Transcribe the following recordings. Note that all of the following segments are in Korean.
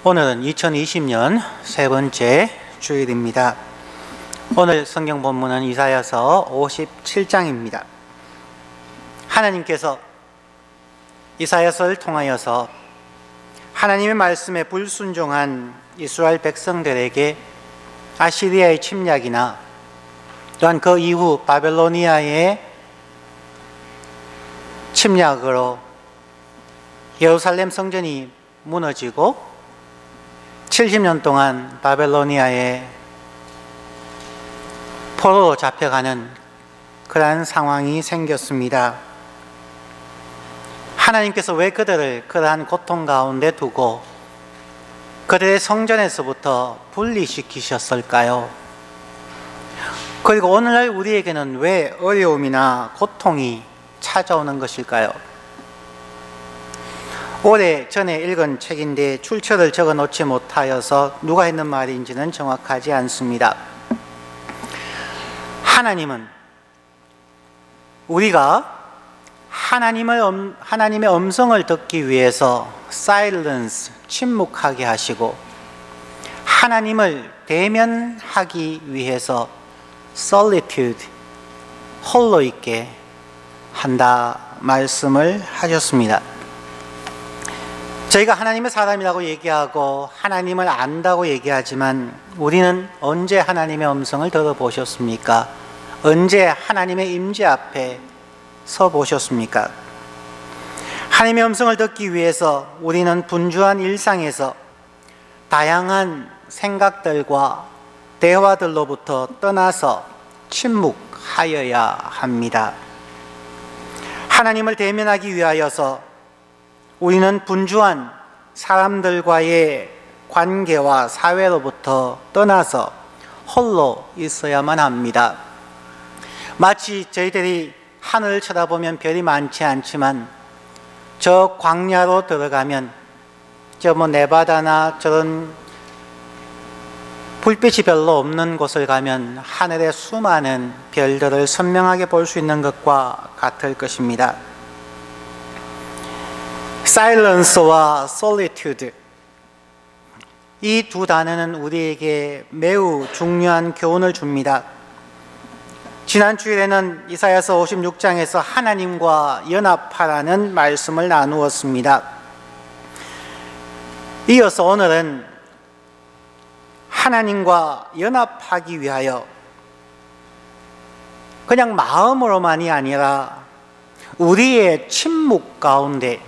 오늘은 2020년 세 번째 주일입니다. 오늘 성경 본문은 이사야서 57장입니다. 하나님께서 이사야서를 통하여서 하나님의 말씀에 불순종한 이스라엘 백성들에게 아시리아의 침략이나 또한 그 이후 바벨로니아의 침략으로 예루살렘 성전이 무너지고 70년 동안 바벨로니아의 포로로 잡혀가는 그러한 상황이 생겼습니다. 하나님께서 왜 그들을 그러한 고통 가운데 두고 그들의 성전에서부터 분리시키셨을까요? 그리고 오늘날 우리에게는 왜 어려움이나 고통이 찾아오는 것일까요? 오래전에 읽은 책인데 출처를 적어 놓지 못하여서 누가 했는 말인지는 정확하지 않습니다. 하나님은 우리가 하나님의 음성을 듣기 위해서 silence, 침묵하게 하시고 하나님을 대면하기 위해서 solitude, 홀로 있게 한다 말씀을 하셨습니다. 저희가 하나님의 사람이라고 얘기하고 하나님을 안다고 얘기하지만 우리는 언제 하나님의 음성을 들어보셨습니까? 언제 하나님의 임재 앞에 서 보셨습니까? 하나님의 음성을 듣기 위해서 우리는 분주한 일상에서 다양한 생각들과 대화들로부터 떠나서 침묵하여야 합니다. 하나님을 대면하기 위하여서 우리는 분주한 사람들과의 관계와 사회로부터 떠나서 홀로 있어야만 합니다. 마치 저희들이 하늘을 쳐다보면 별이 많지 않지만 저 광야로 들어가면 저 네바다나 저런 불빛이 별로 없는 곳을 가면 하늘의 수많은 별들을 선명하게 볼 수 있는 것과 같을 것입니다. silence와 solitude, 이 두 단어는 우리에게 매우 중요한 교훈을 줍니다. 지난 주일에는 이사야서 56장에서 하나님과 연합하라는 말씀을 나누었습니다. 이어서 오늘은 하나님과 연합하기 위하여 그냥 마음으로만이 아니라 우리의 침묵 가운데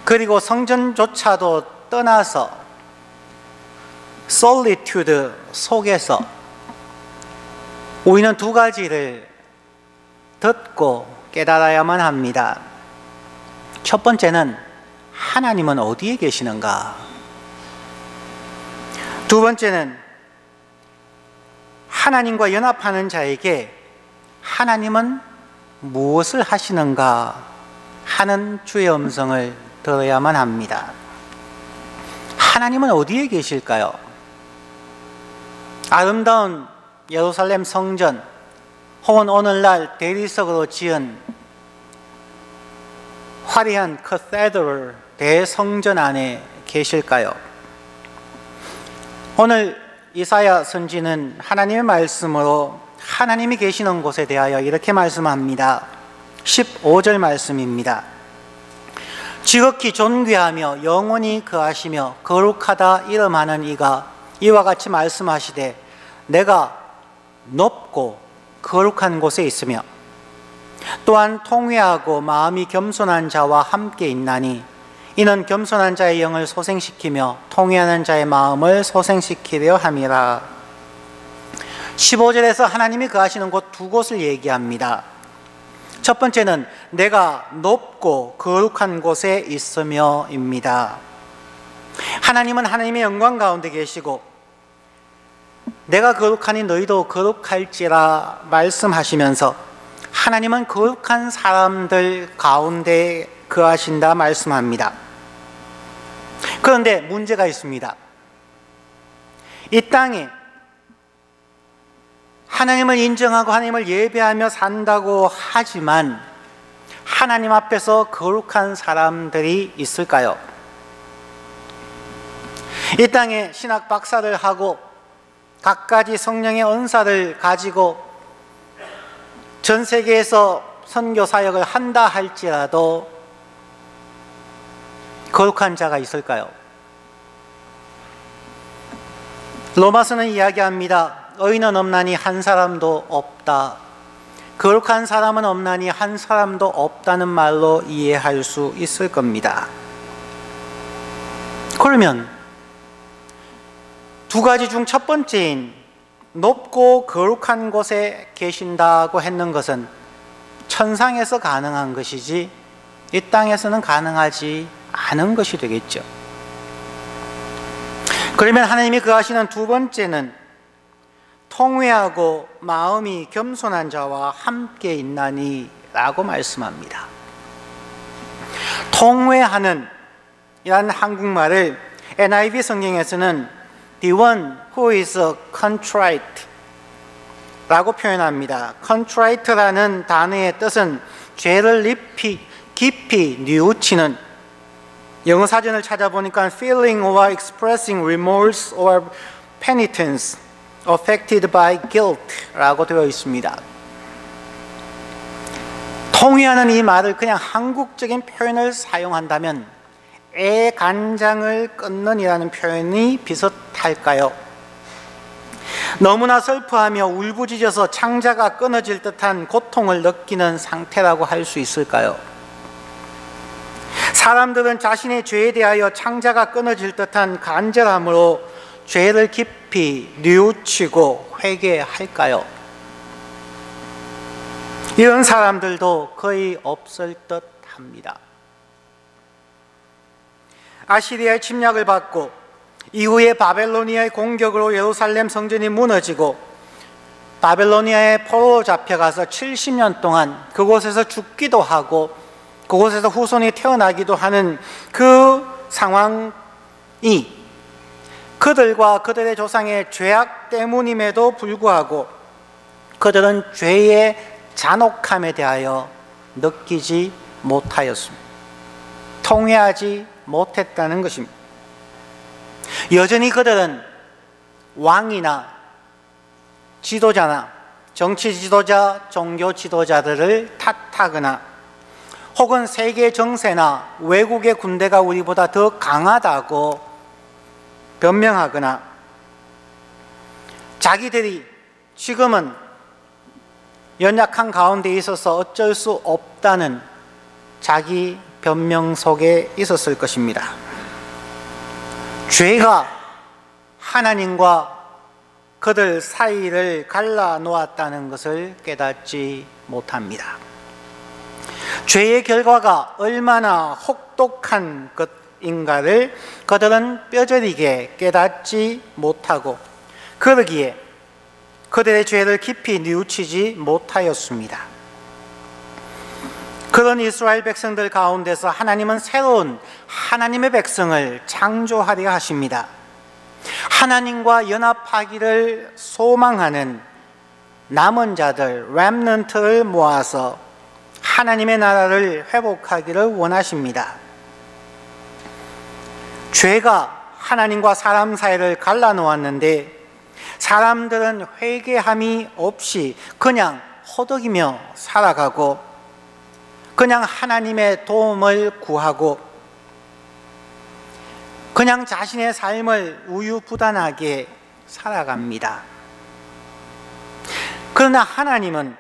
그리고 성전조차도 떠나서 solitude 속에서 우리는 두 가지를 듣고 깨달아야만 합니다. 첫 번째는 하나님은 어디에 계시는가? 두 번째는 하나님과 연합하는 자에게 하나님은 무엇을 하시는가 하는 주의 음성을 들어야만 합니다. 하나님은 어디에 계실까요? 아름다운 예루살렘 성전 혹은 오늘날 대리석으로 지은 화려한 카테드럴 대성전 안에 계실까요? 오늘 이사야 선지는 하나님의 말씀으로 하나님이 계시는 곳에 대하여 이렇게 말씀합니다. 15절 말씀입니다. 지극히 존귀하며 영원히 거하시며 거룩하다 이름하는 이가 이와 같이 말씀하시되 내가 높고 거룩한 곳에 있으며 또한 통회하고 마음이 겸손한 자와 함께 있나니 이는 겸손한 자의 영을 소생시키며 통회하는 자의 마음을 소생시키려 함이라. 15절에서 하나님이 거하시는 곳 두 곳을 얘기합니다. 첫 번째는 내가 높고 거룩한 곳에 있으며입니다. 하나님은 하나님의 영광 가운데 계시고 내가 거룩하니 너희도 거룩할지라 말씀하시면서 하나님은 거룩한 사람들 가운데 거하신다 말씀합니다. 그런데 문제가 있습니다. 이 땅에 하나님을 인정하고 하나님을 예배하며 산다고 하지만 하나님 앞에서 거룩한 사람들이 있을까요? 이 땅에 신학 박사를 하고 갖가지 성령의 은사를 가지고 전 세계에서 선교 사역을 한다 할지라도 거룩한 자가 있을까요? 로마서는 이야기합니다. 의인은 없나니 한 사람도 없다. 거룩한 사람은 없나니 한 사람도 없다는 말로 이해할 수 있을 겁니다. 그러면 두 가지 중 첫 번째인 높고 거룩한 곳에 계신다고 했는 것은 천상에서 가능한 것이지 이 땅에서는 가능하지 않은 것이 되겠죠. 그러면 하나님이 거하시는 두 번째는 통회하고 마음이 겸손한 자와 함께 있나니 라고 말씀합니다. 통회하는 이라는 한국말을 NIV 성경에서는 the one who is contrite 라고 표현합니다. contrite라는 단어의 뜻은 죄를 깊이 뉘우치는, 영어 사전을 찾아보니까 feeling or expressing remorse or penitence affected by guilt 라고 되어 있습니다. 통회하는 이 말을 그냥 한국적인 표현을 사용한다면 애간장을 끊는 이라는 표현이 비슷할까요? 너무나 슬퍼하며 울부짖어서 창자가 끊어질 듯한 고통을 느끼는 상태라고 할 수 있을까요? 사람들은 자신의 죄에 대하여 창자가 끊어질 듯한 간절함으로 죄를 깊이 뉘우치고 회개할까요? 이런 사람들도 거의 없을 듯합니다. 아시리아의 침략을 받고 이후에 바벨로니아의 공격으로 예루살렘 성전이 무너지고 바벨로니아에 포로로 잡혀가서 70년 동안 그곳에서 죽기도 하고 그곳에서 후손이 태어나기도 하는 그 상황이 그들과 그들의 조상의 죄악 때문임에도 불구하고 그들은 죄의 잔혹함에 대하여 느끼지 못하였습니다. 통회하지 못했다는 것입니다. 여전히 그들은 왕이나 지도자나 정치 지도자, 종교 지도자들을 탓하거나 혹은 세계 정세나 외국의 군대가 우리보다 더 강하다고 변명하거나 자기들이 지금은 연약한 가운데 있어서 어쩔 수 없다는 자기 변명 속에 있었을 것입니다. 죄가 하나님과 그들 사이를 갈라 놓았다는 것을 깨닫지 못합니다. 죄의 결과가 얼마나 혹독한 것인가를 그들은 뼈저리게 깨닫지 못하고 그러기에 그들의 죄를 깊이 뉘우치지 못하였습니다. 그런 이스라엘 백성들 가운데서 하나님은 새로운 하나님의 백성을 창조하려 하십니다. 하나님과 연합하기를 소망하는 남은 자들, 렘넌트를 모아서 하나님의 나라를 회복하기를 원하십니다. 죄가 하나님과 사람 사이를 갈라놓았는데 사람들은 회개함이 없이 그냥 허덕이며 살아가고 그냥 하나님의 도움을 구하고 그냥 자신의 삶을 우유부단하게 살아갑니다. 그러나 하나님은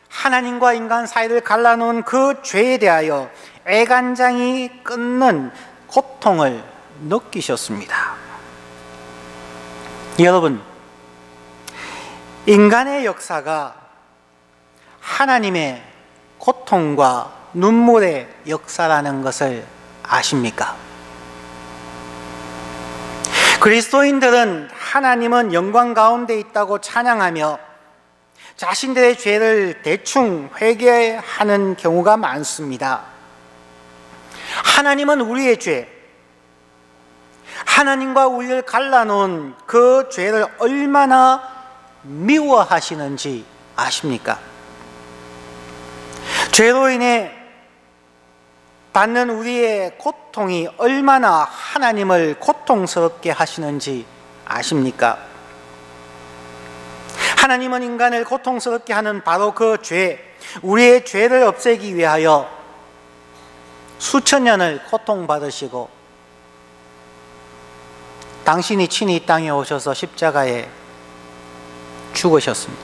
하나님과 인간 사이를 갈라놓은 그 죄에 대하여 애간장이 끊는 고통을 느끼셨습니다. 여러분, 인간의 역사가 하나님의 고통과 눈물의 역사라는 것을 아십니까? 그리스도인들은 하나님은 영광 가운데 있다고 찬양하며 자신들의 죄를 대충 회개하는 경우가 많습니다. 하나님은 우리의 죄, 하나님과 우리를 갈라놓은 그 죄를 얼마나 미워하시는지 아십니까? 죄로 인해 받는 우리의 고통이 얼마나 하나님을 고통스럽게 하시는지 아십니까? 하나님은 인간을 고통스럽게 하는 바로 그 죄, 우리의 죄를 없애기 위하여 수천 년을 고통받으시고 당신이 친히 이 땅에 오셔서 십자가에 죽으셨습니다.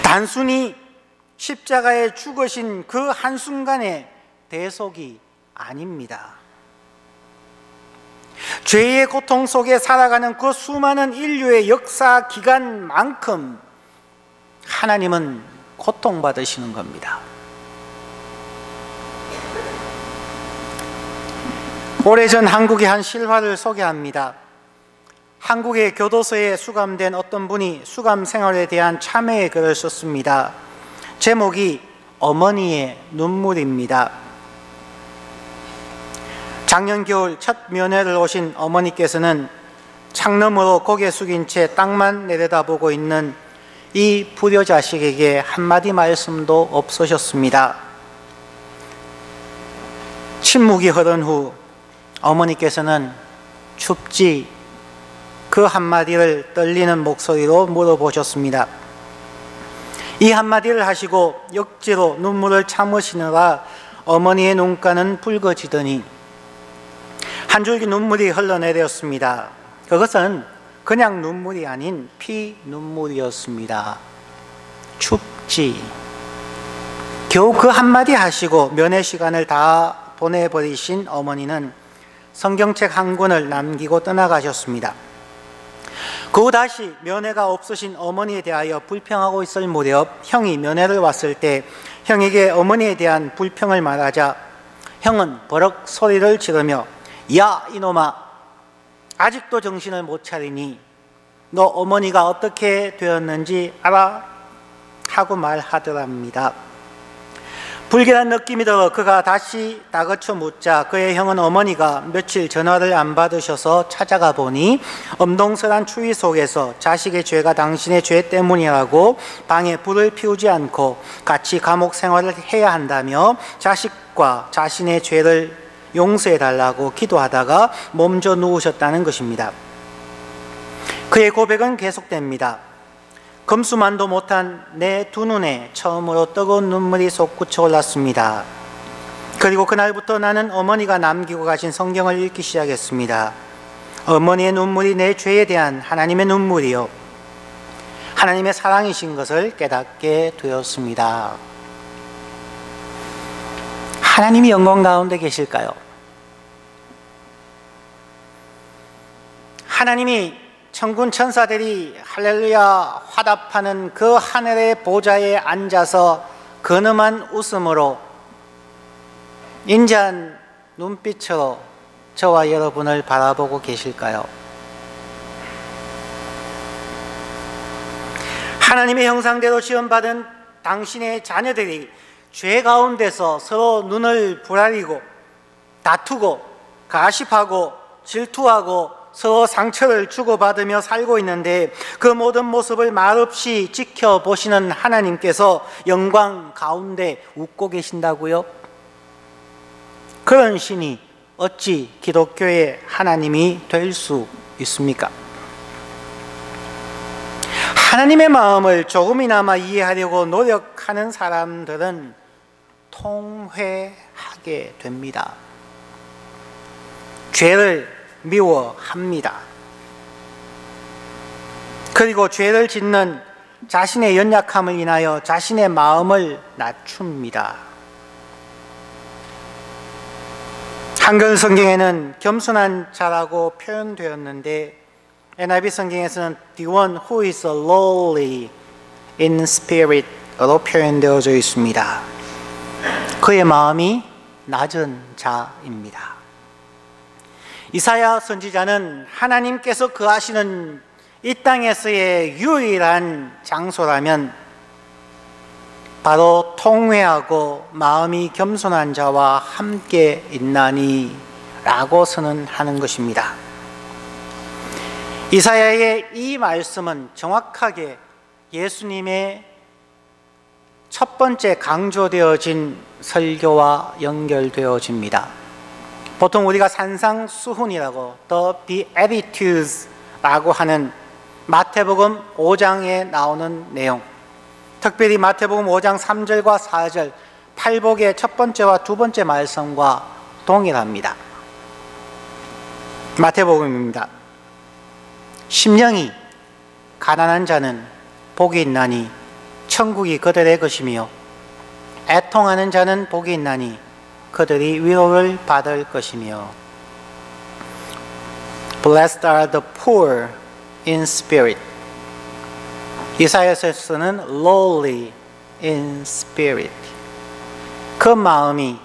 단순히 십자가에 죽으신 그 한순간의 대속이 아닙니다. 죄의 고통 속에 살아가는 그 수많은 인류의 역사 기간만큼 하나님은 고통받으시는 겁니다. 오래전 한국의 한 실화를 소개합니다. 한국의 교도소에 수감된 어떤 분이 수감 생활에 대한 참회의 글을 썼습니다. 제목이 어머니의 눈물입니다. 작년 겨울 첫 면회를 오신 어머니께서는 창너머로 고개 숙인 채 땅만 내려다보고 있는 이 불효자식에게 한마디 말씀도 없으셨습니다. 침묵이 흐른 후 어머니께서는 춥지? 그 한마디를 떨리는 목소리로 물어보셨습니다. 이 한마디를 하시고 억지로 눈물을 참으시느라 어머니의 눈가는 붉어지더니 한 줄기 눈물이 흘러내렸습니다. 그것은 그냥 눈물이 아닌 피 눈물이었습니다. 춥지? 겨우 그 한마디 하시고 면회 시간을 다 보내버리신 어머니는 성경책 한 권을 남기고 떠나가셨습니다. 그 후 다시 면회가 없으신 어머니에 대하여 불평하고 있을 무렵 형이 면회를 왔을 때 형에게 어머니에 대한 불평을 말하자 형은 버럭 소리를 지르며 야 이놈아, 아직도 정신을 못 차리니 너 어머니가 어떻게 되었는지 알아? 하고 말하더랍니다. 불길한 느낌이 들어 그가 다시 다그쳐 묻자 그의 형은 어머니가 며칠 전화를 안 받으셔서 찾아가 보니 엄동설한 추위 속에서 자식의 죄가 당신의 죄 때문이라고 방에 불을 피우지 않고 같이 감옥 생활을 해야 한다며 자식과 자신의 죄를 용서해달라고 기도하다가 몸져 누우셨다는 것입니다. 그의 고백은 계속됩니다. 금수만도 못한 내 두 눈에 처음으로 뜨거운 눈물이 솟구쳐 올랐습니다. 그리고 그날부터 나는 어머니가 남기고 가신 성경을 읽기 시작했습니다. 어머니의 눈물이 내 죄에 대한 하나님의 눈물이요 하나님의 사랑이신 것을 깨닫게 되었습니다. 하나님이 영광 가운데 계실까요? 하나님이 천군 천사들이 할렐루야 화답하는 그 하늘의 보좌에 앉아서 근엄한 웃음으로 인자한 눈빛으로 저와 여러분을 바라보고 계실까요? 하나님의 형상대로 지음받은 당신의 자녀들이 죄 가운데서 서로 눈을 부라리고 다투고 가십하고 질투하고 서로 상처를 주고받으며 살고 있는데 그 모든 모습을 말없이 지켜보시는 하나님께서 영광 가운데 웃고 계신다고요? 그런 신이 어찌 기독교의 하나님이 될 수 있습니까? 하나님의 마음을 조금이나마 이해하려고 노력하는 사람들은 통회하게 됩니다. 죄를 미워합니다. 그리고 죄를 짓는 자신의 연약함을 인하여 자신의 마음을 낮춥니다. 한글 성경에는 겸손한 자라고 표현되었는데 NIV 성경에서는 the one who is lowly in spirit으로 표현되어져 있습니다. 그의 마음이 낮은 자입니다. 이사야 선지자는 하나님께서 거하시는 이 땅에서의 유일한 장소라면 바로 통회하고 마음이 겸손한 자와 함께 있나니 라고 선언하는 것입니다. 이사야의 이 말씀은 정확하게 예수님의 첫 번째 강조되어진 설교와 연결되어집니다. 보통 우리가 산상수훈이라고 The Beatitudes라고 하는 마태복음 5장에 나오는 내용, 특별히 마태복음 5장 3절과 4절 팔복의 첫 번째와 두 번째 말씀과 동일합니다. 마태복음입니다. 심령이 가난한 자는 복이 있나니 천국이 그들의 것이며 애통하는 자는 복이 있나니 그들이 위로를 받을 것이며 Blessed are the poor in spirit. 이사야서에서는 lowly in spirit. 그 마음이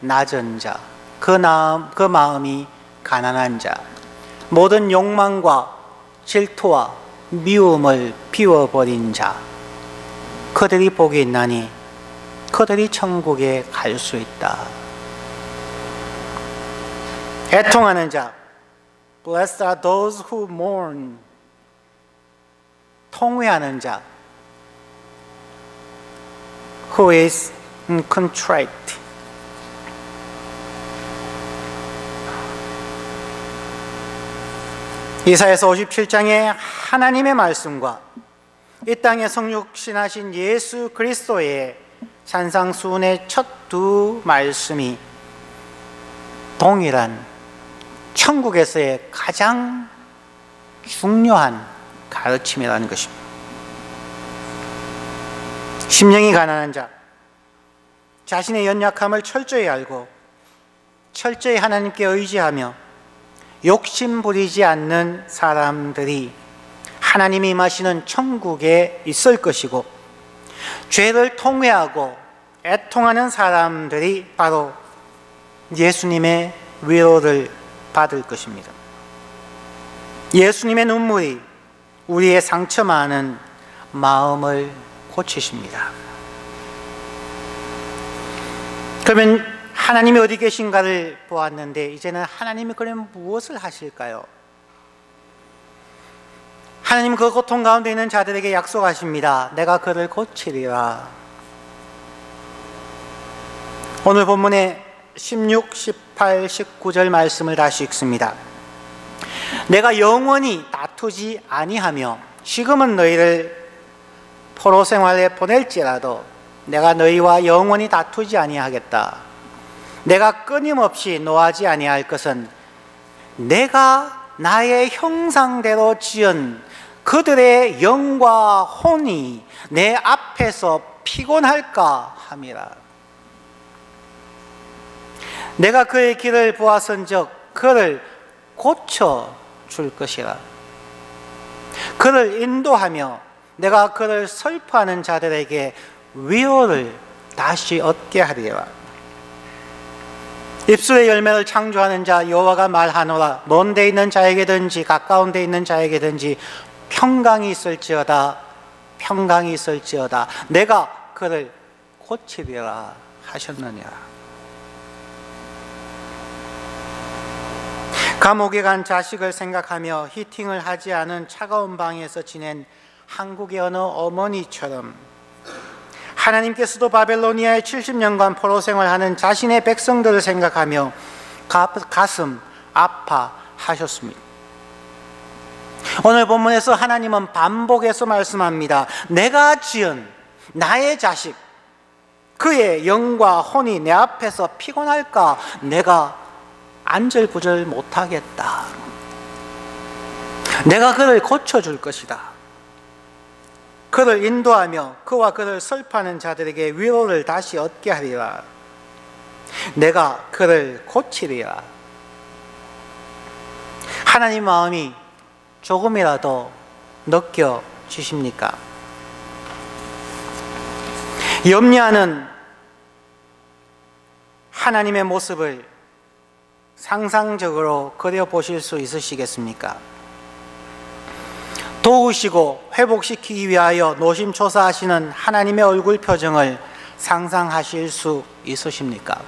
낮은 자, 그 마음이 가난한 자, 모든 욕망과 질투와 미움을 비워버린 자, 그들이 복이 있나니 그들이 천국에 갈 수 있다. 애통하는 자, Blessed are those who mourn. 통회하는 자, Who is contrite. 이사야서 57장의 하나님의 말씀과 이 땅에 성육신하신 예수 그리스도의 산상수훈의 첫 두 말씀이 동일한 천국에서의 가장 중요한 가르침이라는 것입니다. 심령이 가난한 자, 자신의 연약함을 철저히 알고 철저히 하나님께 의지하며 욕심 부리지 않는 사람들이 하나님이 임하시는 천국에 있을 것이고, 죄를 통회하고 애통하는 사람들이 바로 예수님의 위로를 받을 것입니다. 예수님의 눈물이 우리의 상처 많은 마음을 고치십니다. 그러면 하나님이 어디 계신가를 보았는데, 이제는 하나님이 그러면 무엇을 하실까요? 하나님 그 고통 가운데 있는 자들에게 약속하십니다. 내가 그를 고치리라. 오늘 본문의 16, 18, 19절 말씀을 다시 읽습니다. 내가 영원히 다투지 아니하며 지금은 너희를 포로 생활에 보낼지라도 내가 너희와 영원히 다투지 아니하겠다. 내가 끊임없이 노하지 아니할 것은 내가 나의 형상대로 지은 그들의 영과 혼이 내 앞에서 피곤할까 함이라. 내가 그의 길을 보았은즉 그를 고쳐줄 것이라. 그를 인도하며 내가 그를 슬퍼하는 자들에게 위로를 다시 얻게 하리라. 입술의 열매를 창조하는 자 여호와가 말하노라. 먼 데 있는 자에게든지 가까운 데 있는 자에게든지 평강이 있을지어다. 평강이 있을지어다. 내가 그를 고치리라 하셨느니라. 감옥에 간 자식을 생각하며 히팅을 하지 않은 차가운 방에서 지낸 한국의 어느 어머니처럼 하나님께서도 바벨로니아에 70년간 포로 생활하는 자신의 백성들을 생각하며 가슴 아파하셨습니다. 오늘 본문에서 하나님은 반복해서 말씀합니다. 내가 지은 나의 자식, 그의 영과 혼이 내 앞에서 피곤할까? 내가 안절부절 못하겠다. 내가 그를 고쳐줄 것이다. 그를 인도하며 그와 그를 슬퍼하는 자들에게 위로를 다시 얻게 하리라. 내가 그를 고치리라. 하나님 마음이 조금이라도 느껴지십니까? 염려하는 하나님의 모습을 상상적으로 그려보실 수 있으시겠습니까? 도우시고 회복시키기 위하여 노심초사하시는 하나님의 얼굴 표정을 상상하실 수 있으십니까?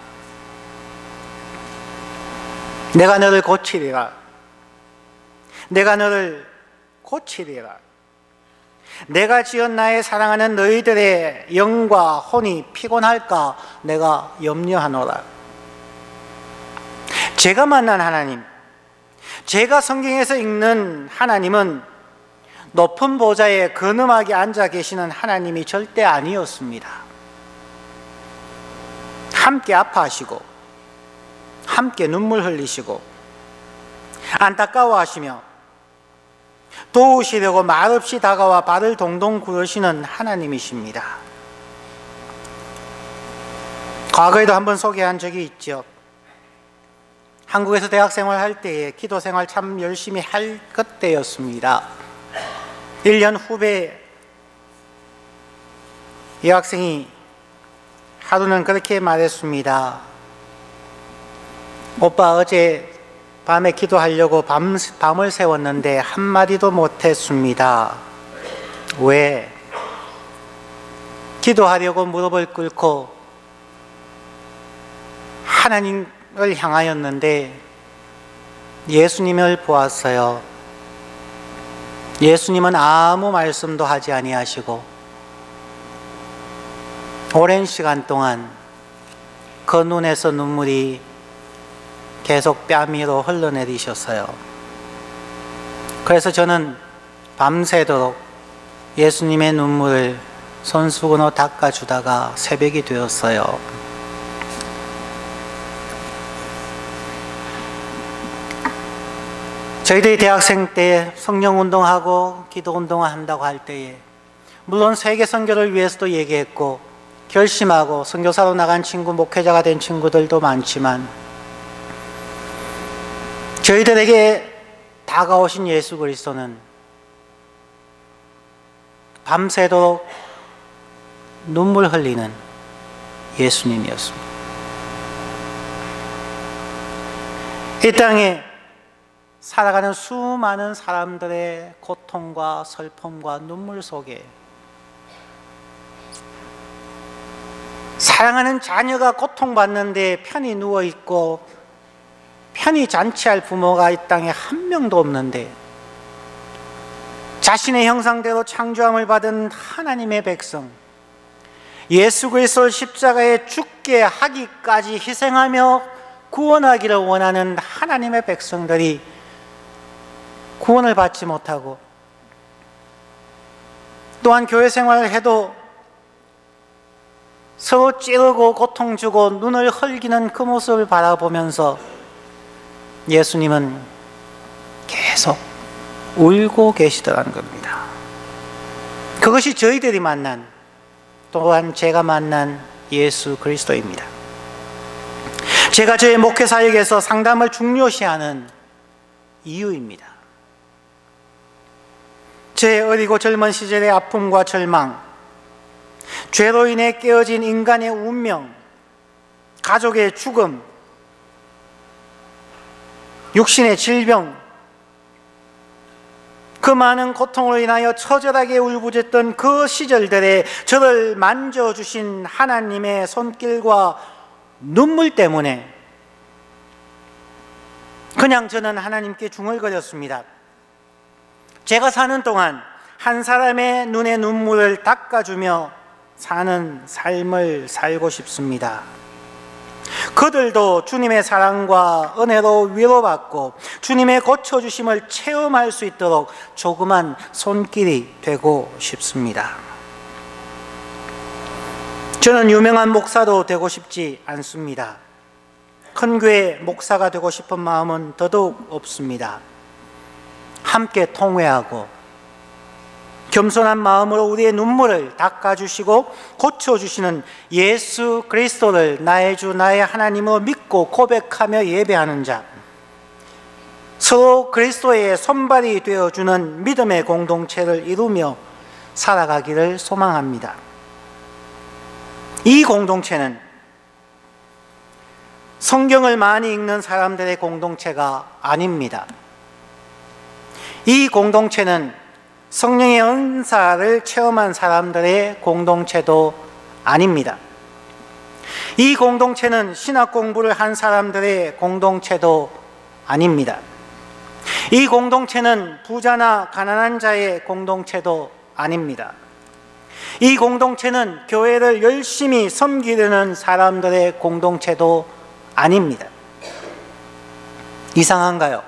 내가 너를 고치리라. 내가 너를 고치리라. 내가 지은 나의 사랑하는 너희들의 영과 혼이 피곤할까 내가 염려하노라. 제가 만난 하나님, 제가 성경에서 읽는 하나님은 높은 보좌에 근엄하게 앉아 계시는 하나님이 절대 아니었습니다. 함께 아파하시고 함께 눈물 흘리시고 안타까워하시며 도우시려고 말없이 다가와 발을 동동 구르시는 하나님이십니다. 과거에도 한번 소개한 적이 있죠. 한국에서 대학생활 할 때에 기도생활 참 열심히 할 그때였습니다. 1년 후배 여학생이 하루는 그렇게 말했습니다. 오빠, 어제 밤에 기도하려고 밤을 새웠는데 한마디도 못했습니다. 왜? 기도하려고 무릎을 꿇고 하나님을 향하였는데 예수님을 보았어요. 예수님은 아무 말씀도 하지 아니하시고 오랜 시간 동안 그 눈에서 눈물이 계속 뺨 위로 흘러내리셨어요. 그래서 저는 밤새도록 예수님의 눈물을 손수건으로 닦아주다가 새벽이 되었어요. 저희들이 대학생 때 성령운동하고 기도운동을 한다고 할 때에 물론 세계 선교를 위해서도 얘기했고 결심하고 선교사로 나간 친구, 목회자가 된 친구들도 많지만 저희들에게 다가오신 예수 그리스도는 밤새도록 눈물 흘리는 예수님이었습니다. 이 땅에 살아가는 수많은 사람들의 고통과 슬픔과 눈물 속에 사랑하는 자녀가 고통받는데 편히 누워있고 편히 잔치할 부모가 이 땅에 한 명도 없는데 자신의 형상대로 창조함을 받은 하나님의 백성, 예수 그리스도를 십자가에 죽게 하기까지 희생하며 구원하기를 원하는 하나님의 백성들이 구원을 받지 못하고 또한 교회 생활을 해도 서로 찌르고 고통 주고 눈을 흘기는 그 모습을 바라보면서 예수님은 계속 울고 계시더라는 겁니다. 그것이 저희들이 만난, 또한 제가 만난 예수 그리스도입니다. 제가 저의 목회 사역에서 상담을 중요시하는 이유입니다. 제 어리고 젊은 시절의 아픔과 절망, 죄로 인해 깨어진 인간의 운명, 가족의 죽음, 육신의 질병, 그 많은 고통으로 인하여 처절하게 울부짖던 그 시절들에 저를 만져주신 하나님의 손길과 눈물 때문에 그냥 저는 하나님께 중얼거렸습니다. 제가 사는 동안 한 사람의 눈에 눈물을 닦아주며 사는 삶을 살고 싶습니다. 그들도 주님의 사랑과 은혜로 위로받고 주님의 고쳐주심을 체험할 수 있도록 조그만 손길이 되고 싶습니다. 저는 유명한 목사도 되고 싶지 않습니다. 큰 교회 목사가 되고 싶은 마음은 더더욱 없습니다. 함께 통회하고 겸손한 마음으로 우리의 눈물을 닦아주시고 고쳐주시는 예수 그리스도를 나의 주 나의 하나님으로 믿고 고백하며 예배하는 자, 서로 그리스도의 손발이 되어주는 믿음의 공동체를 이루며 살아가기를 소망합니다. 이 공동체는 성경을 많이 읽는 사람들의 공동체가 아닙니다. 이 공동체는 성령의 은사를 체험한 사람들의 공동체도 아닙니다. 이 공동체는 신학 공부를 한 사람들의 공동체도 아닙니다. 이 공동체는 부자나 가난한 자의 공동체도 아닙니다. 이 공동체는 교회를 열심히 섬기려는 사람들의 공동체도 아닙니다. 이상한가요?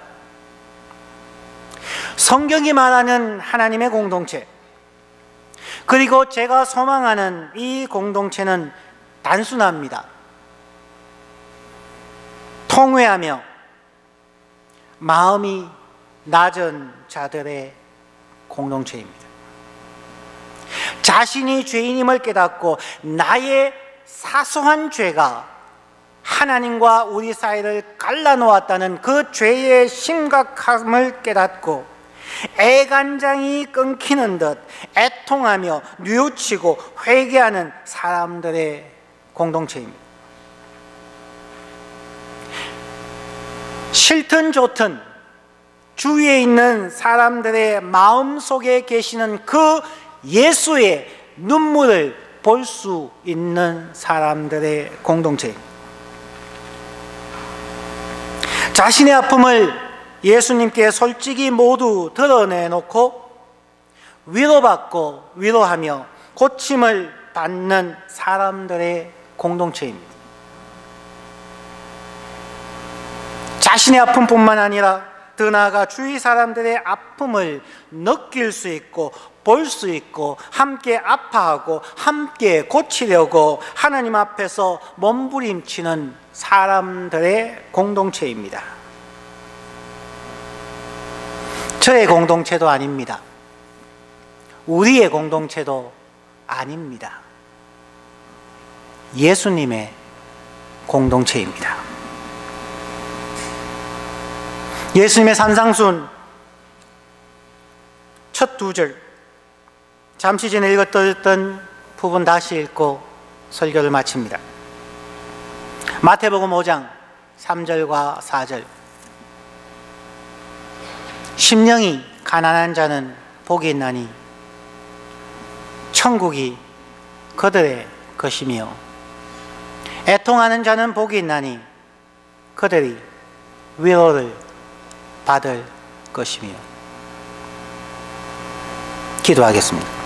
성경이 말하는 하나님의 공동체, 그리고 제가 소망하는 이 공동체는 단순합니다. 통회하며 마음이 낮은 자들의 공동체입니다. 자신이 죄인임을 깨닫고 나의 사소한 죄가 하나님과 우리 사이를 갈라놓았다는 그 죄의 심각함을 깨닫고 애간장이 끊기는 듯 애통하며 뉘우치고 회개하는 사람들의 공동체입니다. 싫든 좋든 주위에 있는 사람들의 마음속에 계시는 그 예수의 눈물을 볼 수 있는 사람들의 공동체입니다. 자신의 아픔을 예수님께 솔직히 모두 드러내놓고 위로받고 위로하며 고침을 받는 사람들의 공동체입니다. 자신의 아픔뿐만 아니라 더 나아가 주위 사람들의 아픔을 느낄 수 있고 볼 수 있고 함께 아파하고 함께 고치려고 하나님 앞에서 몸부림치는 사람들의 공동체입니다. 저의 공동체도 아닙니다. 우리의 공동체도 아닙니다. 예수님의 공동체입니다. 예수님의 산상순 첫 두 절, 잠시 전에 읽었던 부분 다시 읽고 설교를 마칩니다. 마태복음 5장 3절과 4절. 심령이 가난한 자는 복이 있나니 천국이 그들의 것이며, 애통하는 자는 복이 있나니 그들이 위로를 받을 것이며. 기도하겠습니다.